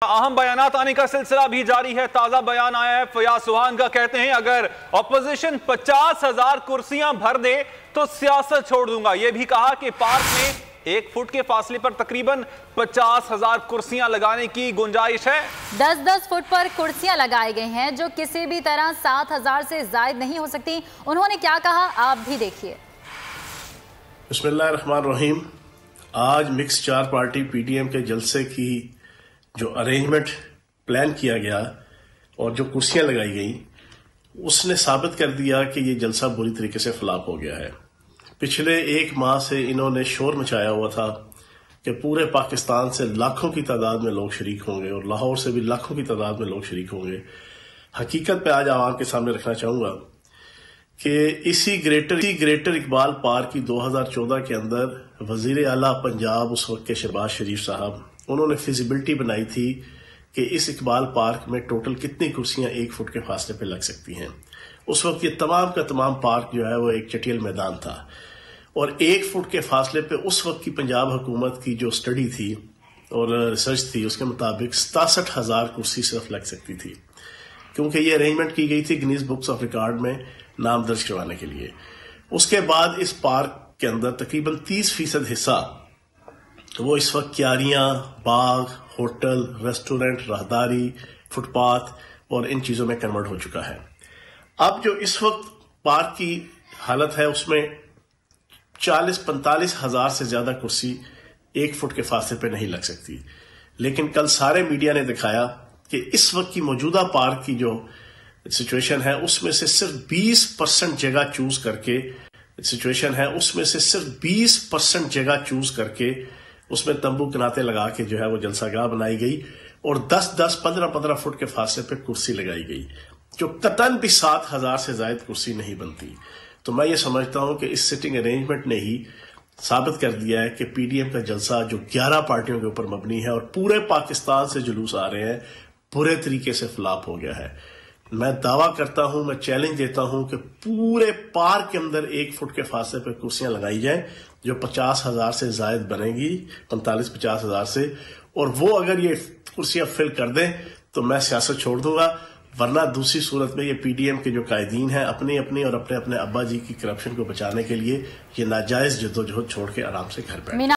अहम बयानात आने का सिलसिला भी जारी है। ताजा बयान आया है फयाज सुहान का। कहते हैं अगर अपोजिशन 50,000 कुर्सियां भर दे तो सियासत छोड़ दूंगा। यह भी कहा कि पार्क में 1 फुट के फासले पर तकरीबन 50,000 कुर्सियां लगाने की गुंजाइश है। 10-10 फुट पर कुर्सियां लगाई गई हैं जो किसी भी तरह 7,000 से ज्यादा नहीं हो सकती। उन्होंने क्या कहा आप भी देखिए। बिस्मिल्लाहिर्रहमानिर्रहीम। आज मिक्स 4 पार्टी पीडीएम के जलसे की जो अरेंजमेंट प्लान किया गया और जो कुर्सियां लगाई गई उसने साबित कर दिया कि ये जलसा बुरी तरीके से फ्लॉप हो गया है। पिछले 1 माह से इन्होंने शोर मचाया हुआ था कि पूरे पाकिस्तान से लाखों की तादाद में लोग शरीक होंगे और लाहौर से भी लाखों की तादाद में लोग शरीक होंगे। हकीकत पे आज आवाम के सामने रखना चाहूंगा कि इसी ग्रेटर इकबाल पार्क की 2014 के अंदर वजीर आला पंजाब उस वक्त के शहबाज शरीफ साहब उन्होंने फिजिबिलिटी बनाई थी कि इस इकबाल पार्क में टोटल कितनी कुर्सियां 1 फुट के फासले पे लग सकती हैं। उस वक्त ये तमाम का तमाम पार्क जो है वो एक चटियल मैदान था और 1 फुट के फासले पे उस वक्त की पंजाब हुकूमत की जो स्टडी थी और रिसर्च थी उसके मुताबिक 67,000 कुर्सी सिर्फ लग सकती थी, क्योंकि ये अरेंजमेंट की गई थी गिनीज बुक्स ऑफ रिकॉर्ड में नाम दर्ज करवाने के लिए। उसके बाद इस पार्क के अंदर तकरीबन 30% हिस्सा वो इस वक्त क्यारियां, बाग, होटल, रेस्टोरेंट, राहदारी, फुटपाथ और इन चीजों में कन्वर्ट हो चुका है। अब जो इस वक्त पार्क की हालत है उसमें 40-45 हजार से ज्यादा कुर्सी 1 फुट के फासले पे नहीं लग सकती। लेकिन कल सारे मीडिया ने दिखाया कि इस वक्त की मौजूदा पार्क की जो सिचुएशन है उसमें से सिर्फ 20% जगह चूज करके उसमें तंबू कनाते लगा के जो है वो जलसागाह बनाई गई और 10-10, 15-15 फुट के फासले पे कुर्सी लगाई गई, जो कतन भी 7,000 से ज्यादा कुर्सी नहीं बनती। तो मैं ये समझता हूं कि इस सिटिंग अरेंजमेंट ने ही साबित कर दिया है कि पीडीएम का जलसा जो 11 पार्टियों के ऊपर मबनी है और पूरे पाकिस्तान से जुलूस आ रहे हैं बुरे तरीके से फ्लॉप हो गया है। मैं दावा करता हूं, मैं चैलेंज देता हूं कि पूरे पार्क के अंदर 1 फुट के फासले पर कुर्सियां लगाई जाएं जो 50,000 से जायद बनेगी, 45-50 हजार से, और वो अगर ये कुर्सियां फिल कर दें तो मैं सियासत छोड़ दूंगा। वरना दूसरी सूरत में ये पीडीएम के जो कायदीन हैं अपनी और अपने अब्बा जी की करप्शन को बचाने के लिए ये नाजायज जद्दोजहद छोड़ के आराम से घर बैठ